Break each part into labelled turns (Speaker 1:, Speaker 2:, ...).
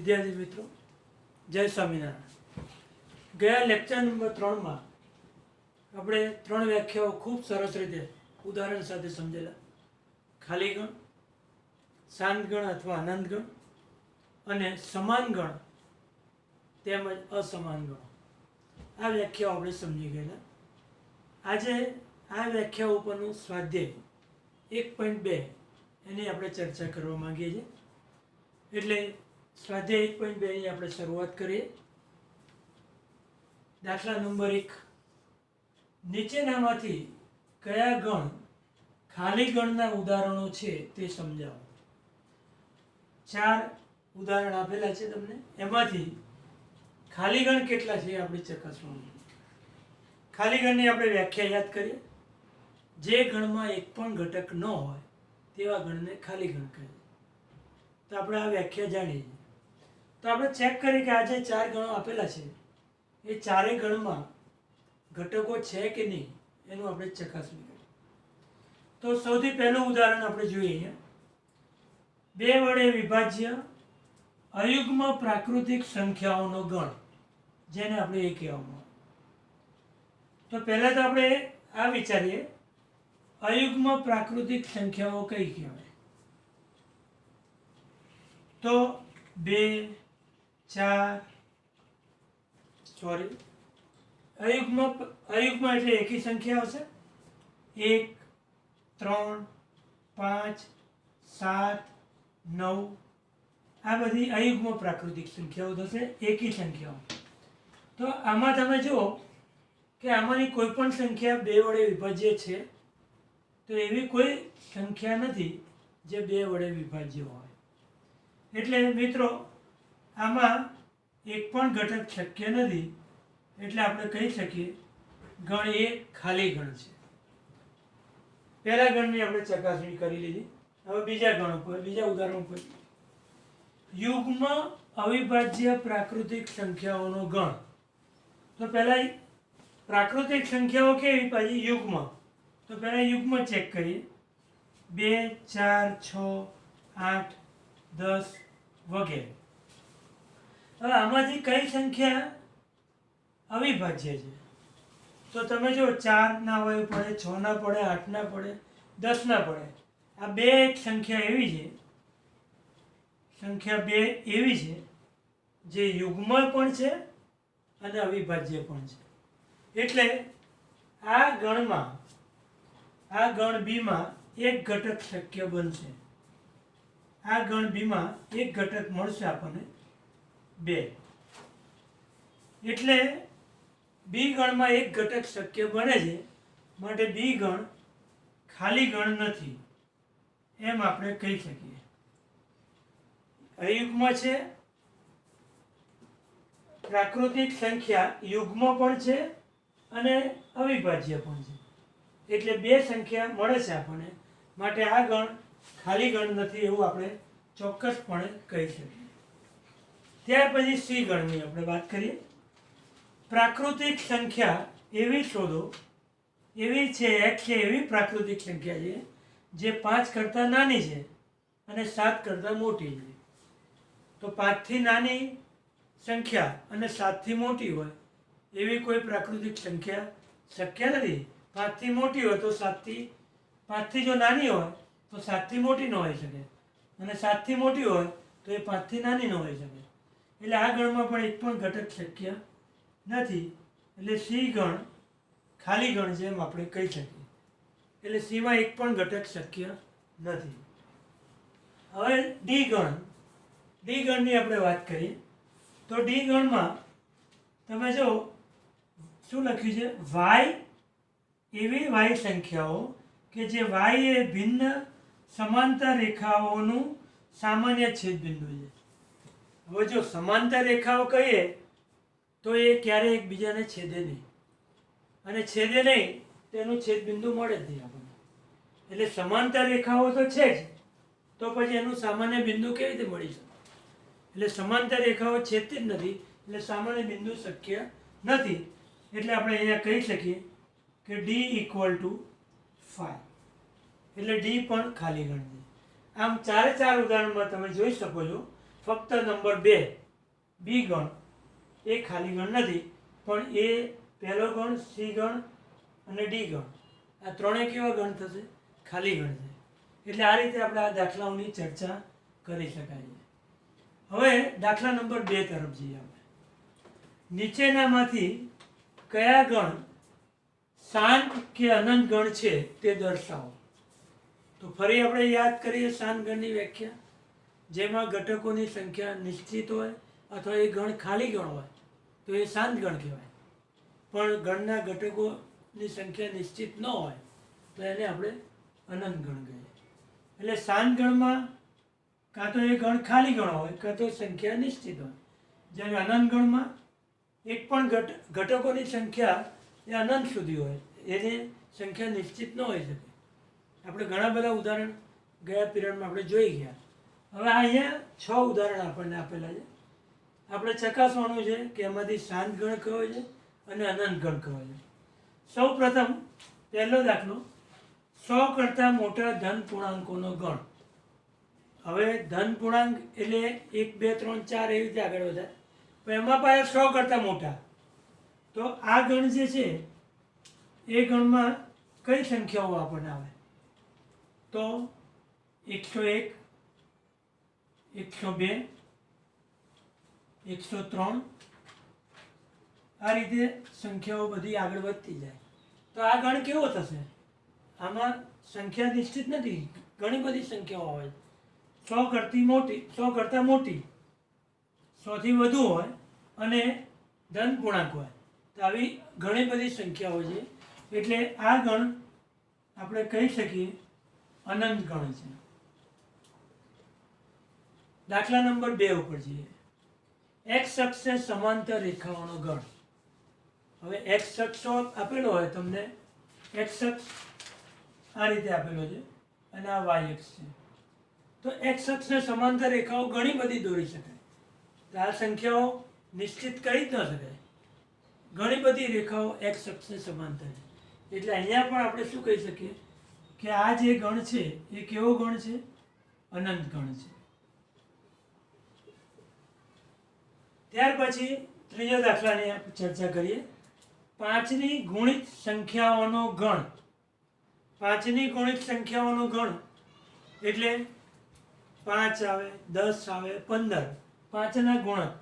Speaker 1: વિદ્યાર્થી મિત્રો, જય સ્વામિનારાયણ। ગયા લેક્ચર નંબર 3 માં આપણે 3 વ્યાખ્યાઓ ખૂબ સરસ રીતે ઉદાહરણ સાથે સમજેલા। ખાલી ગણ, શાંત ગણ અથવા અનંત ગણ અને સમાન ગણ તેમજ અસમાન ગણ, આ વ્યાખ્યાઓ આપણે સમજી ગયેલા। આજે આ વ્યાખ્યાઓ ઉપરનું સ્વાધ્યાય 1.2 એની આપણે ચર્ચા કરવા માંગીએ છીએ। એટલે સ્વાધ્યાય 1.2 ની આપણે શરૂઆત કરીએ। દાખલા નંબર 1, નીચેનામાંથી કયા ગણ ખાલી ગણના ઉદાહરણો છે તે સમજાવો। 4 ઉદાહરણ આપેલા છે તમને, એમાંથી ખાલી ગણ કેટલા છે આપણે ચકાસવાનું। ખાલી ગણની આપણે વ્યાખ્યા યાદ કરીએ। જે ગણમાં એક પણ ઘટક ન હોય તેવા ગણને ખાલી ગણ કહે। તો આપણે આ વ્યાખ્યા જાણીએ। તો આપણે ચેક કરીએ કે આ જે 4 ગણો આપેલા છે એ ચારેય ગણમાં ઘટકો છે કે નહીં એનું આપણે ચકાસણી કરીએ। તો સૌથી પહેલું ઉદાહરણ આપણે જોઈએ। 2 વડે વિભાજ્ય અયુગ્મ પ્રાકૃતિક સંખ્યાઓનો ગણ, જેને આપણે એ કહેવામાં આવે। તો પહેલા તો આપણે આ વિચારીએ, અયુગ્મ પ્રાકૃતિક સંખ્યાઓ કઈ કહેવાય? તો 2, 4, અયુગ્મ એટલે એકી સંખ્યા હશે। 1, 3, 5, 7, 9 આ બધી અયુગ્મ પ્રાકૃતિક સંખ્યાઓ થશે, એકી સંખ્યાઓ। તો આમાં તમે જુઓ કે આમાંની કોઈ પણ સંખ્યા 2 વડે વિભાજ્ય છે, તો એવી કોઈ સંખ્યા નથી જે 2 વડે વિભાજ્ય હોય। એટલે મિત્રો આમાં એક પણ ઘટક શક્ય નથી, એટલે આપણે કહી શકીએ ગણ એ ખાલી ગણ છે। પહેલા ગણની આપણે ચકાસણી કરી લીધી। હવે બીજા ગણ ઉપર, બીજા ઉદાહરણ ઉપર, યુગ્મ અવિભાજ્ય પ્રાકૃતિક સંખ્યાઓનો ગણ। તો પહેલા પ્રાકૃતિક સંખ્યાઓ કેવી પાછી? યુગ્મ। તો પહેલા યુગ્મ ચેક કરીએ। 2, 4, 6, 8, 10 વગેરે। હવે આમાંથી કઈ સંખ્યા અવિભાજ્ય છે? તો તમે જો 4 ના હોય પડે, 6 ના પડે, 8 ના પડે, 10 ના પડે। આ બે સંખ્યા એવી છે, સંખ્યા 2 એવી છે જે યુગ્મ પણ છે અને અવિભાજ્ય પણ છે। એટલે આ ગણમાં, આ ગણ બીમાં એક ઘટક શક્ય બનશે। આ ગણ બીમાં એક ઘટક મળશે આપણને 2। એટલે બી ગણમાં એક ઘટક શક્ય બને છે, માટે બી ગણ ખાલી ગણ નથી એમ આપણે કહી શકીએ। અયુગ્મ છે, પ્રાકૃતિક સંખ્યા યુગ્મ પણ છે અને અવિભાજ્ય પણ છે। એટલે 2 સંખ્યા મળે છે આપણને, માટે આ ગણ ખાલી ગણ નથી એવું આપણે ચોક્કસપણે કહી શકીએ। ત્યાર પછી સી ગણની આપણે વાત કરીએ। પ્રાકૃતિક સંખ્યા એવી શોધો, એવી છે x છે એવી પ્રાકૃતિક સંખ્યા છે જે 5 કરતાં નાની છે અને 7 કરતાં મોટી છે। તો 5 થી નાની સંખ્યા અને 7 થી મોટી હોય એવી કોઈ પ્રાકૃતિક સંખ્યા શક્ય નથી। 5 થી મોટી હોય તો 5 થી જો નાની હોય તો 7 થી મોટી ન હોઈ શકે, અને 7 થી મોટી હોય તો એ 5 થી નાની ન હોઈ શકે। એટલે આ ગણમાં પણ એક પણ ઘટક શક્ય નથી। એટલે સી ગણ ખાલી ગણ છે એમ આપણે કહી શકીએ। એટલે સીમાં એક પણ ઘટક શક્ય નથી। હવે ડી ગણ, ડી ગણની આપણે વાત કરીએ। તો ડી ગણમાં તમે જો શું લખ્યું છે? વાય એવી વાય સંખ્યાઓ કે જે વાય એ ભિન્ન સમાંતર રેખાઓનું સામાન્ય છેદબિંદુ છે। હવે જો સમાંતર રેખાઓ કહીએ તો એ ક્યારેય એકબીજાને છેદે નહીં, અને છેદે નહીં તેનું છેદબિંદુ મળે જ નહીં આપણને। એટલે સમાંતર રેખાઓ તો છે જ, તો પછી એનું સામાન્ય બિંદુ કેવી રીતે મળી શકે? એટલે સમાંતર રેખાઓ છેદતી જ નથી, એટલે સામાન્ય બિંદુ શક્ય નથી। એટલે આપણે અહીંયા કહી શકીએ કે ડી ઇક્વલ ટુ 5। એટલે ડી પણ ખાલી ગણ છે। આમ 4 ઉદાહરણમાં તમે જોઈ શકો છો ફક્ત નંબર 2 બી ગણ એ ખાલી ગણ નથી, પણ એ પહેલો ગણ, સી ગણ અને ડી ગણ આ ત્રણેય કેવા ગણ થશે? ખાલી ગણ છે. એટલે આ રીતે આપણે આ દાખલાઓની ચર્ચા કરી શકાય છે. હવે દાખલા નંબર 2 તરફ જઈએ આપણે. નીચેનામાંથી કયા ગણ શાંત કે અનંત ગણ છે તે દર્શાવો. તો ફરી આપણે યાદ કરીએ શાંત ગણની વ્યાખ્યા, જેમાં ઘટકોની સંખ્યા નિશ્ચિત હોય અથવા એ ગણ ખાલી ગણ હોય તો એ શાંત ગણ કહેવાય. પણ ગણના ઘટકોની સંખ્યા નિશ્ચિત ન હોય તો એને આપણે અનંત ગણ કહીએ. એટલે શાંત ગણમાં કાં તો એ ગણ ખાલી ગણ હોય કાં તો સંખ્યા નિશ્ચિત હોય. જ્યારે અનંત ગણમાં એક પણ ઘટકોની સંખ્યા એ અનંત સુધી હોય, એની સંખ્યા નિશ્ચિત ન હોઈ શકે. આપણે ઘણા બધા ઉદાહરણ ગયા પિરિયડમાં આપણે જોઈ ગયા. હવે અહીંયા 6 ઉદાહરણ આપણને આપેલા છે. આપણે ચકાસવાનું છે કે એમાંથી શાંત ગણ કયો છે અને અનંત ગણ કયો છે. સૌ પ્રથમ પહેલો દાખલો, 100 કરતાં મોટા ધન પૂર્ણાંકોનો ગણ. હવે ધન પૂર્ણાંક એટલે 1 2 3 4 એવી રીતે આગળ વધારે, પણ એમાં પાછા 100 કરતાં મોટા. તો આ ગણ જે છે એ ગણમાં કઈ સંખ્યાઓ આપણને આવે? તો 101, 102, 103 આ રીતે સંખ્યાઓ બધી આગળ વધતી જાય. તો આ ગણ કેવો થશે? આમાં સંખ્યા નિશ્ચિત નથી, ઘણી બધી સંખ્યાઓ આવે. 100 કરતાં મોટી, 100 થી વધુ હોય અને ધન પૂર્ણાંક હોય. તો આવી ઘણી બધી સંખ્યાઓ છે. એટલે આ ગણ આપણે કહી શકીએ અનંત ગણ છે. દાખલા નંબર 2 ઉપર જઈએ. એક્સ અક્ષને સમાંતર રેખાઓનો ગણ. હવે એક્સ અક્ષ આપેલો હોય તમને, એક્સ અક્ષ આ રીતે આપેલો છે અને આ વાય અક્ષ છે. તો એક્સ અક્ષને સમાંતર રેખાઓ ઘણી બધી દોરી શકાય. તો આ સંખ્યાઓ નિશ્ચિત કરી જ ન શકાય. ઘણી બધી રેખાઓ એક્સ અક્ષને સમાંતર છે. એટલે અહીંયા પણ આપણે શું કહી શકીએ કે આ જે ગણ છે એ કેવો ગણ છે? અનંત ગણ છે. ત્યાર પછી ત્રીજા દાખલાની આપણે ચર્ચા કરીએ. 5ની ગુણિત સંખ્યાઓનો ગણ. 5ની ગુણિત સંખ્યાઓનો ગણ એટલે 5 આવે, 10 આવે, 15 5ના ગુણક.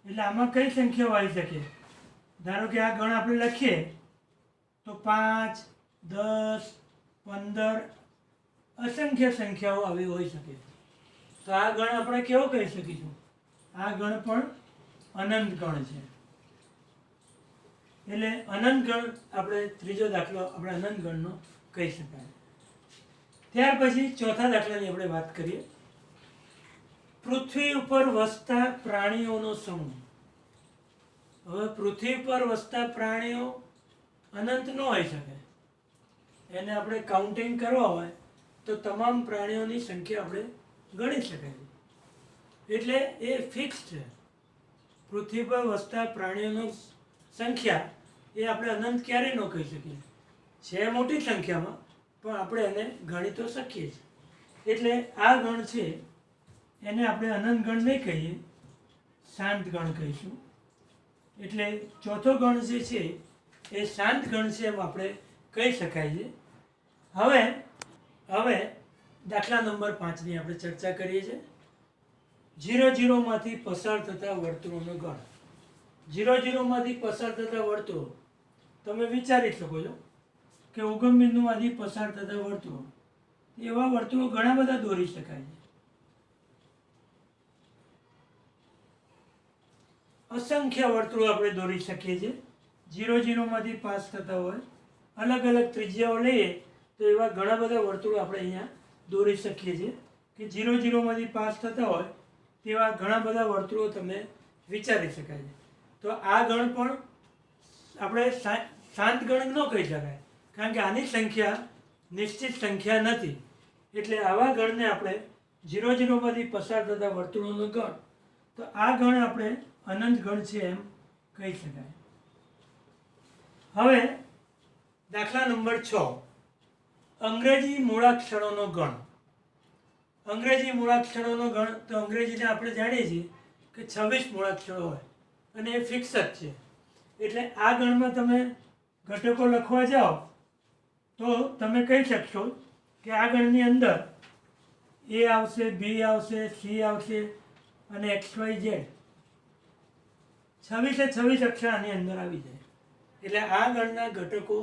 Speaker 1: એટલે આમાં કઈ સંખ્યાઓ આવી શકે? ધારો કે આ ગણ આપણે લખીએ તો 5, 10, 15 અસંખ્ય સંખ્યાઓ આવી હોઈ શકે. તો આ ગણ આપણે કેવો કહી શકીશું? આ ગણ પણ અનંત ગણ છે. એટલે અનંત ગણ આપણે ત્રીજો દાખલો આપણે અનંત ગણનો કહી શકાય. ત્યાર પછી ચોથા દાખલાની આપણે વાત કરીએ. પૃથ્વી ઉપર વસતા પ્રાણીઓનો સમૂહ. હવે પૃથ્વી પર વસતા પ્રાણીઓ અનંત ન હોઈ શકે. એને આપણે કાઉન્ટિંગ કરવા હોય તો તમામ પ્રાણીઓની સંખ્યા આપણે ગણી શકાય. એટલે એ ફિક્સ છે. પૃથ્વી પર વસતા પ્રાણીઓની સંખ્યા એ આપણે અનંત ક્યારેય ન કહી શકીએ. છે મોટી સંખ્યામાં, પણ આપણે એને ગણી તો શકીએ છીએ. એટલે આ ગણ છે એને આપણે અનંત ગણ નહીં કહીએ, શાંત ગણ કહીશું. એટલે ચોથો ગણ જે છે એ શાંત ગણ છે એમ આપણે કહી શકાય છે. હવે દાખલા નંબર 5ની આપણે ચર્ચા કરીએ છીએ. 0 0 માંથી પસાર થતા વર્તુળોનો ગણ. 0 0 માંથી પસાર થતા વર્તુળો તમે વિચારી શકો છો કે ઉગમ બિંદુમાંથી પસાર થતા વર્તુળો, એવા વર્તુળો ઘણા બધા દોરી શકાય છે. અસંખ્ય વર્તુળો આપણે દોરી શકીએ છીએ. 0 0 માંથી પાસ થતા હોય, અલગ અલગ ત્રિજ્યાઓ લઈએ તો એવા ઘણા બધા વર્તુળો આપણે અહીંયા દોરી શકીએ છીએ કે 0 0 માંથી પાસ થતા હોય તેવા ઘણા બધા વર્તુળો તમે વિચારી શકાય છે. તો આ ગણ પણ આપણે શાંત ગણ ન કહી શકાય, કારણ કે આની સંખ્યા નિશ્ચિત સંખ્યા નથી. એટલે આવા ગણને આપણે 0 0 માંથી પસાર થતા વર્તુળોનો ગણ, તો આ ગણ આપણે અનંત ગણ છે એમ કહી શકાય. હવે દાખલા નંબર 6, અંગ્રેજી મૂળાક્ષરોનો ગણ. અંગ્રેજી મૂળાક્ષરોનો ગણ તો અંગ્રેજીને આપણે જાણીએ છીએ કે 26 મૂળાક્ષરો હોય અને એ ફિક્સ જ છે. એટલે આ ગણમાં તમે ઘટકો લખવા જાઓ તો તમે કહી શકશો કે આ ગણની અંદર એ આવશે, બી આવશે, સી આવશે અને એક્સ વાય ઝેડ 26 અક્ષર આની અંદર આવી જાય. એટલે આ ગણના ઘટકો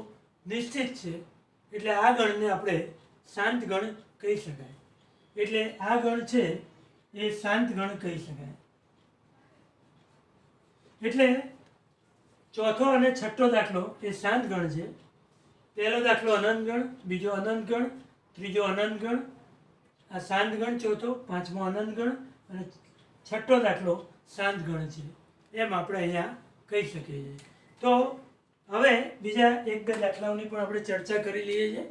Speaker 1: નિશ્ચિત છે. એટલે આ ગણને આપણે શાંત ગણ કહી શકાય. એટલે આ ગણ છે એ શાંત ગણ કહી શકાય. એટલે ચોથો અને છઠ્ઠો દાખલો એ શાંત ગણ છે. પહેલો દાખલો અનંત ગણ, બીજો અનંત ગણ, ત્રીજો અનંત ગણ, આ શાંત ગણ ચોથો, પાંચમો અનંત ગણ અને છઠ્ઠો દાખલો શાંત ગણ છે. એમ આપણે અહીંયા કહી શકીએ છીએ. તો હવે બીજા એક બે દાખલાઓની પણ આપણે ચર્ચા કરી લઈએ છીએ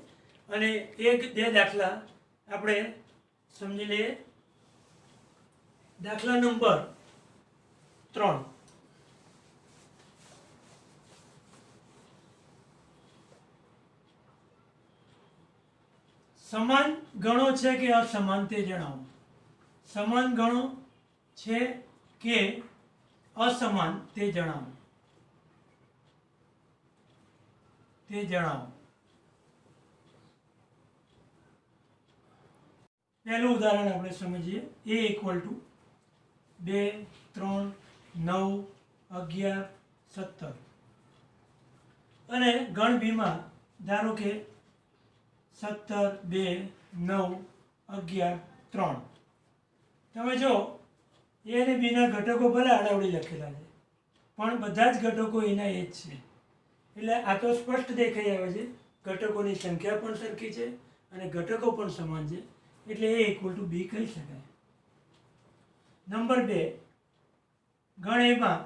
Speaker 1: અને એક બે દાખલા આપણે સમજી લઈએ. દાખલા નંબર 3. સમાન ગણો છે કે અસમાન તે જણાવો. સમાન ગણો છે કે અસમાન તે જણાવો. પહેલું ઉદાહરણ આપણે સમજીએ. a = 2, 3, 9, 11, 17 અને ગણ બીમાં ધારો કે 17, 2, 9, 11, 3. તમે જો એ અને બીના ઘટકો ભલે આડાવડી લખેલા છે પણ બધા જ ઘટકો એના એ જ છે. એટલે આ તો સ્પષ્ટ દેખાઈ આવે છે ઘટકોની સંખ્યા પણ સરખી છે અને ઘટકો પણ સમાન છે. એટલે a = b કહી શકાય. નંબર 2, ગણ એમાં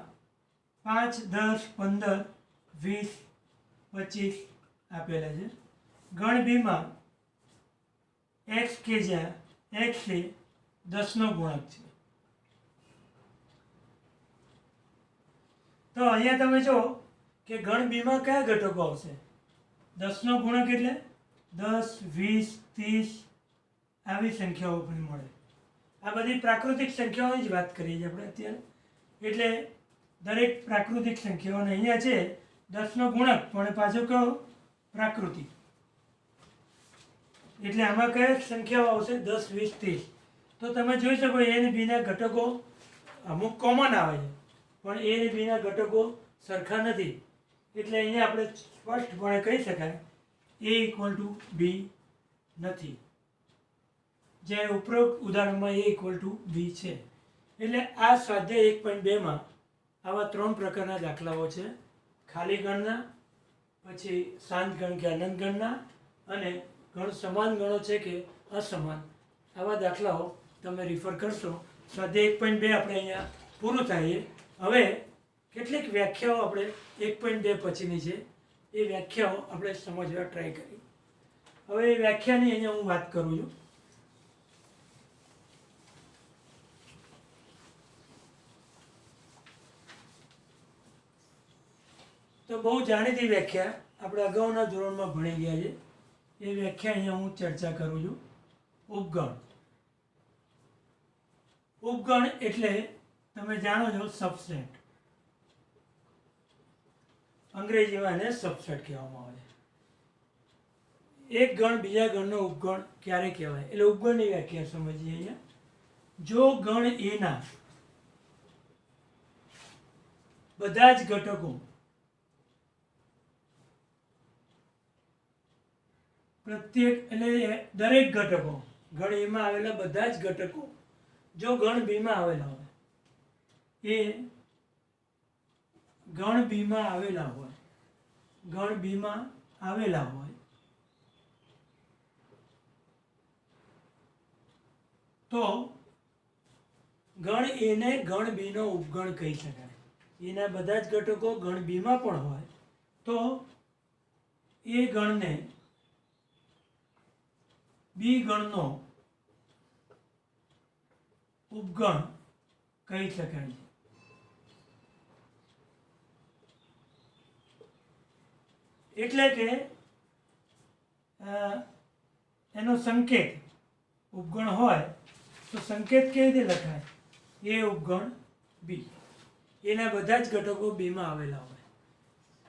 Speaker 1: 5, 10, 15, 20, 25 આપેલા છે. ગણ બીમાં x કે જ્યાં x એ 10નો ગુણક છે. તો અહીંયા તમે જો કે ગણ બીમાં કયા ઘટકો આવશે? 10નો ગુણક એટલે 10, 20, 30 આવી સંખ્યાઓ પણ મળે. આ બધી પ્રાકૃતિક સંખ્યાઓની જ વાત કરીએ છીએ આપણે અત્યારે. એટલે દરેક પ્રાકૃતિક સંખ્યાઓને અહીંયા છે 10નો ગુણક પણ પાછો કયો? પ્રાકૃતિક. એટલે આમાં કયા સંખ્યાઓ આવશે? 10, 20, 30. તો તમે જોઈ શકો એ અને બીના ઘટકો અમુક કોમન આવે છે પણ એ અને બીના ઘટકો સરખા નથી. એટલે અહીંયા આપણે સ્પષ્ટપણે કહી શકાય a = b નથી. જે ઉપરોક્ત ઉદાહરણમાં a = b છે. એટલે આ સ્વાધ્યાય 1.2માં આવા 3 પ્રકારના દાખલાઓ છે. ખાલી ગણના, પછી શાંત ગણ કે અનંત ગણના અને ગણ સમાન ગણો છે કે અસમાન. આવા દાખલાઓ તમે રિફર કરશો. સ્વાધ્યાય 1.2 આપણે અહીંયા પૂરું થાય. હવે કેટલીક વ્યાખ્યાઓ આપણે 1.2 પછીની છે એ વ્યાખ્યાઓ આપણે સમજવા ટ્રાય કરી. હવે એ વ્યાખ્યાની અહીંયા હું વાત કરું છું. તો બહુ જાણીતી વ્યાખ્યા આપણે અગાઉના ધોરણમાં ભણી ગયા છે. એ વ્યાખ્યા અહીંયા હું ચર્ચા કરું છું. ઉપગણ. ઉપગણ એટલે તમે જાણો છો સબસેટ. અંગ્રેજીમાં એને સબસેટ કહેવામાં આવે છે. એક ગણ બીજા ગણનો ઉપગણ ક્યારે કહેવાય? એટલે ઉપગણની વ્યાખ્યા સમજીએ અહીંયા. જો ગણ એના બધા જ ઘટકો પ્રત્યેક એટલે દરેક ઘટકો ગણ એમાં આવેલા બધા જ ઘટકો જો ગણ બીમાં આવેલા હોય એ ગણ બીમાં આવેલા હોય તો ગણ એને ગણ બીનો ઉપગણ કહી શકાય. એના બધા જ ઘટકો ગણ બીમાં પણ હોય તો એ ગણને બી ગણનો ઉપગણ કહી શકાય છે. એટલે કે એનો સંકેત ઉપગણ હોય તો સંકેત કેવી રીતે લખાય? એ ઉપગણ બી. એના બધા જ ઘટકો બીમાં આવેલા હોય.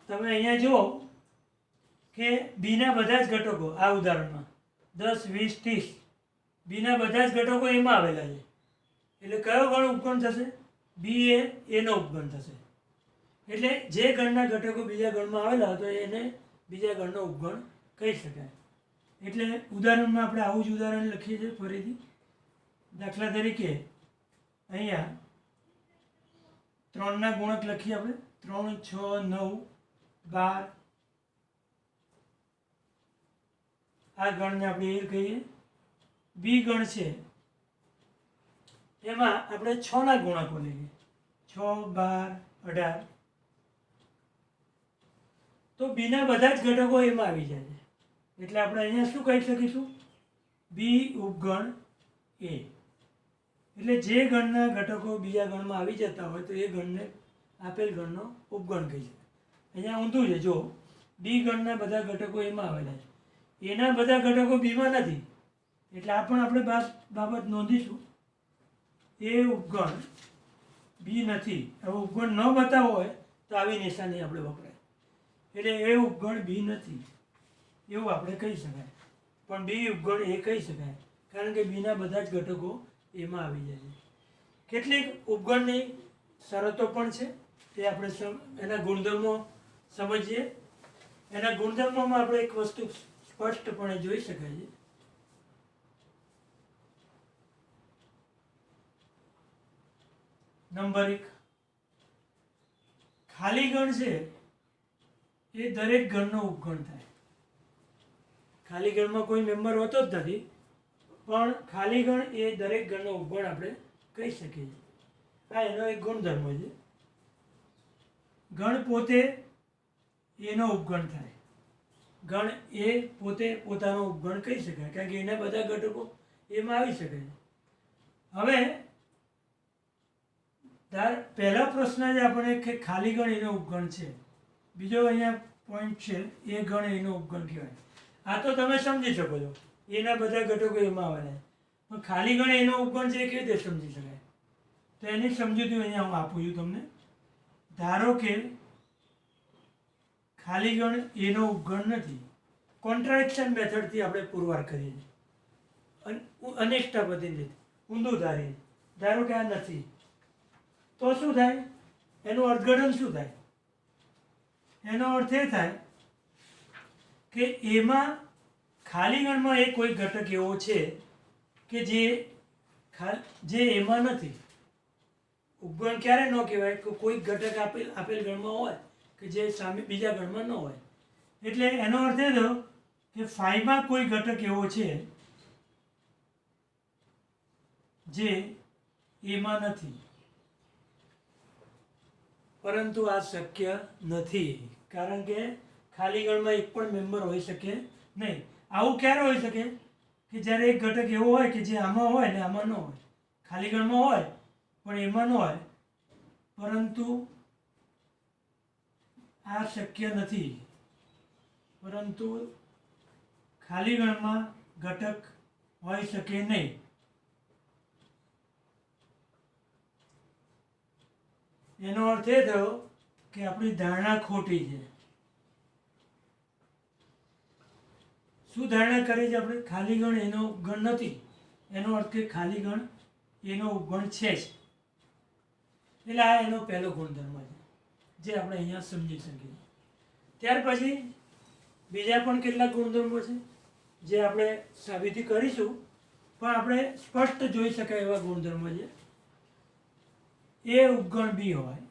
Speaker 1: તમે અહીંયા જુઓ કે બીના બધા જ ઘટકો આ ઉદાહરણમાં 10, 20, 30 બીના બધા જ ઘટકો એમાં આવેલા છે. એટલે કયો ગણ ઉપગણ થશે? બી એ એનો ઉપગણ થશે. એટલે જે ગણના ઘટકો બીજા ગણમાં આવેલા હોય તો એને બીજા ગણનો ઉપગણ કહી શકાય. એટલે ઉદાહરણમાં આપણે આવું જ ઉદાહરણ લખીએ છીએ ફરીથી. દાખલા તરીકે અહીંયા 3ના ગુણક લખીએ આપણે. 3, 6, 9, 12 આ ગણને આપણે એ કહીએ. બી ગણ છે એમાં આપણે 6ના ગુણકો લઈએ. 6, 12, 18 તો બીના બધા જ ઘટકો એમાં આવી જાય છે. એટલે આપણે અહીંયા શું કહી શકીશું? બી ઉપગણ એ. એટલે જે ગણના ઘટકો બીજા ગણમાં આવી જતા હોય તો એ ગણને આપેલ ગણનો ઉપગણ કહી શકાય. અહીંયા ઊંધું છે. જો બી ગણના બધા ઘટકો એમાં આવેલા છે, એના બધા ઘટકો બીમાં નથી. એટલે આ પણ આપણે બાબત નોંધીશું. એ ઉપગણ બી નથી. હવે ઉપગણ ન બતાવવો હોય તો આવી નિશાની આપણે વપરાય. એટલે એ ઉપગણ બી નથી એવું આપણે કહી શકાય. પણ બી ઉપગણ એ કહી શકાય કારણ કે બીના બધા જ ઘટકો એમાં આવી જાય છે. કેટલીક ઉપગણની શરતો પણ છે તે આપણે એના ગુણધર્મો સમજીએ. એના ગુણધર્મોમાં આપણે એક વસ્તુ સ્પષ્ટપણે જોઈ શકાય છે. નંબર 1, ખાલી ગણ છે એ દરેક ગણનો ઉપગણ થાય. ખાલી ગણમાં કોઈ મેમ્બર હોતો જ નથી, પણ ખાલી ગણ એ દરેક ગણનો ઉપગણ આપણે કહી શકીએ છીએ. આ એનો એક ગુણધર્મ છે. ગણ પોતે એનો ઉપગણ થાય. ગણ એ પોતે પોતાનો ઉપગણ કહી શકાય કારણ કે એના બધા ઘટકો એમાં આવી શકે છે. હવે પહેલા પ્રશ્ન જ આપણે કે ખાલી ગણ એનો ઉપગણ છે. બીજો અહીંયા પોઈન્ટ છે એ ગણ એનો ઉપગણ કહેવાય. આ તો તમે સમજી શકો છો, એના બધા ઘટકો એમાં આવેલા. પણ ખાલી ગણ એનો ઉપગણ છે એ કેવી રીતે સમજી શકાય? તો એની સમજૂતી અહીંયા હું આપું છું તમને. ધારો કે ખાલી ગણ એનો ઉપગણ નથી. કોન્ટ્રાડિક્શન મેથડથી આપણે પુરવાર કરીએ છીએ. અનિષ્ટા પદ્ધતિ ઊંધું ધારીએ. ધારો કે આ નથી તો શું થાય? એનું અર્થઘટન શું થાય? એનો અર્થ એ થાય કે એમાં ખાલી ગણમાં એ કોઈ ઘટક એવો છે કે જે એમાં નથી. ઉપગણ ક્યારે ન કહેવાય કે કોઈ ઘટક આપેલ ગણમાં હોય કે જે સામે બીજા ગણમાં ન હોય. એટલે એનો અર્થ એ થયો કે ફાઈમાં કોઈ ઘટક એવો છે જે એમાં નથી. પરંતુ આ શક્ય નથી કારણ કે ખાલી ગણમાં એક પણ મેમ્બર હોઈ શકે નહીં. આવું ક્યારે હોઈ શકે કે જ્યારે એક ઘટક એવો હોય કે જે આમાં હોય ને આમાં ન હોય. ખાલી ગણમાં હોય પણ એમાં ન હોય. પરંતુ આ શક્ય નથી. પરંતુ ખાલી ગણમાં ઘટક હોઈ શકે નહીં. એનો અર્થ એ થયો કે આપણી ધારણા ખોટી છે. શું ધારણા કરી છે આપણે? ખાલી ગણ એનો ઉપગણ નથી. એનો અર્થ કે ખાલી ગણ એનો ઉપગણ છે જ. એટલે આ એનો પહેલો ગુણધર્મ છે જે આપણે અહીંયા સમજી શકીએ. ત્યાર પછી બીજા પણ કેટલાક ગુણધર્મો છે જે આપણે સાબિતી કરીશું, પણ આપણે સ્પષ્ટ જોઈ શકાય એવા ગુણધર્મો છે. એ ઉપગણ બી હોય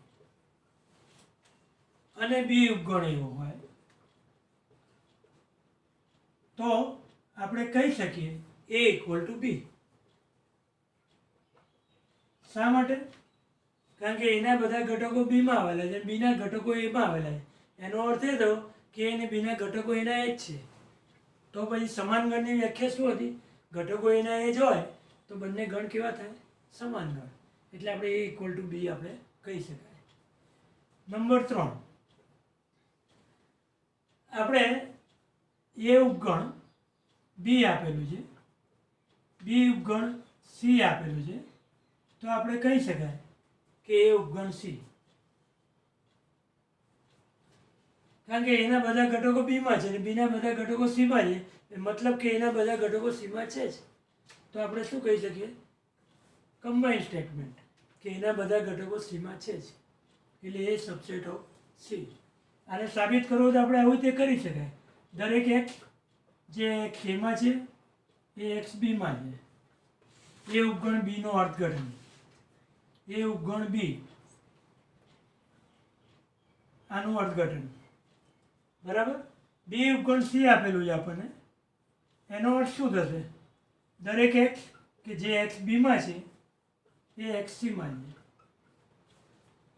Speaker 1: અને બી ઉપગણ એવો હોય તો આપણે કહી શકીએ A = B. શા માટે? કારણ કે એના બધા ઘટકો બીમાં આવેલા છે, બીના ઘટકો એમાં આવેલા છે. એનો અર્થ એ થયો કે એને બીના ઘટકો એના એ જ છે. તો પછી સમાન ગણની વ્યાખ્યા શું હતી? ઘટકો એના એ જ હોય તો બંને ગણ કેવા થાય? સમાન ગણ. એટલે આપણે A = B આપણે કહી શકાય. નંબર 3, આપણે એ ઉપગણ બી આપેલું છે. બી ઉપગણ સી આપેલું છે, તો આપણે કહી શકાય કે એ ઉપગણ સી, કારણ કે એના બધા ઘટકો બીમાં છે અને બીના બધા ઘટકો સીમાં છે, મતલબ કે એના બધા ઘટકો સીમાં છે જ, તો આપણે શું કહી શકીએ, કમ્બાઇન્ડ સ્ટેટમેન્ટ, કે એના બધા ઘટકો સીમાં છે જ, એટલે એ સબસેટ ઓફ સી. આને સાબિત કરવું તો આપણે આવું રીતે કરી શકાય, દરેક એક્સ જે એક્સ એમાં છે એ એક્સ બીમાં છે, એ ઉપગણ બીનો અર્થઘટન, એ ઉપગણ બી આનું અર્થઘટન, બરાબર. બી ઉપગણ સી આપેલું છે આપણને, એનો અર્થ શું થશે, દરેક એક્સ કે જે એક્સ બીમાં છે એ એક્સ સીમાં છે,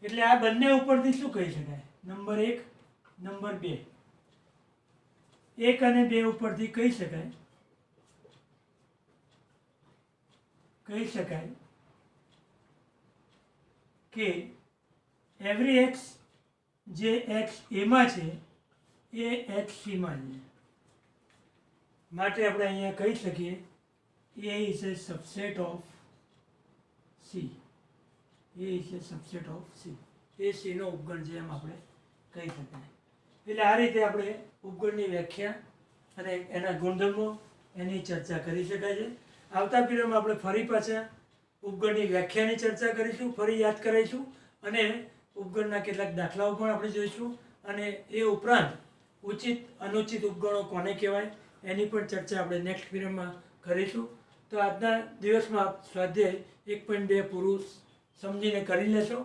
Speaker 1: એટલે આ બંને ઉપરથી શું કહી શકાય, નંબર 1 નંબર 2, 1 અને 2 ઉપરથી કહી શકાય કે એવરી એક્સ જે એક્સ એમાં છે એ એક્સ સીમાં છે, માટે આપણે અહીંયા કહી શકીએ A is a subset of C, A is a subset of C, A સીનો ઉપગણ છે એમ આપણે કહી શકાય. એટલે આ રીતે આપણે ઉપગણની વ્યાખ્યા અને એના ગુણધર્મો એની ચર્ચા કરી શકાય છે. આવતા પીરિયડમાં આપણે ફરી પાછા ઉપગણની વ્યાખ્યાની ચર્ચા કરીશું, ફરી યાદ કરાવીશું અને ઉપગણના કેટલાક દાખલાઓ પણ આપણે જોઈશું, અને એ ઉપરાંત ઉચિત અનુચિત ઉપગણો કોને કહેવાય એની પણ ચર્ચા આપણે નેક્સ્ટ પીરિયડમાં કરીશું. તો આજના દિવસમાં આપ સ્વાધ્યાય 1.2 પૂરું સમજીને કરી લેશો,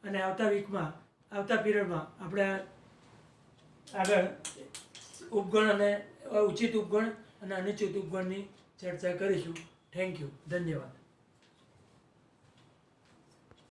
Speaker 1: અને આવતા પીરિયડમાં આપણે આગળ ઉપગણ અને ઉચિત ઉપગણ અને અનુચિત ઉપગણની ચર્ચા કરીશું. થેન્ક યુ, ધન્યવાદ.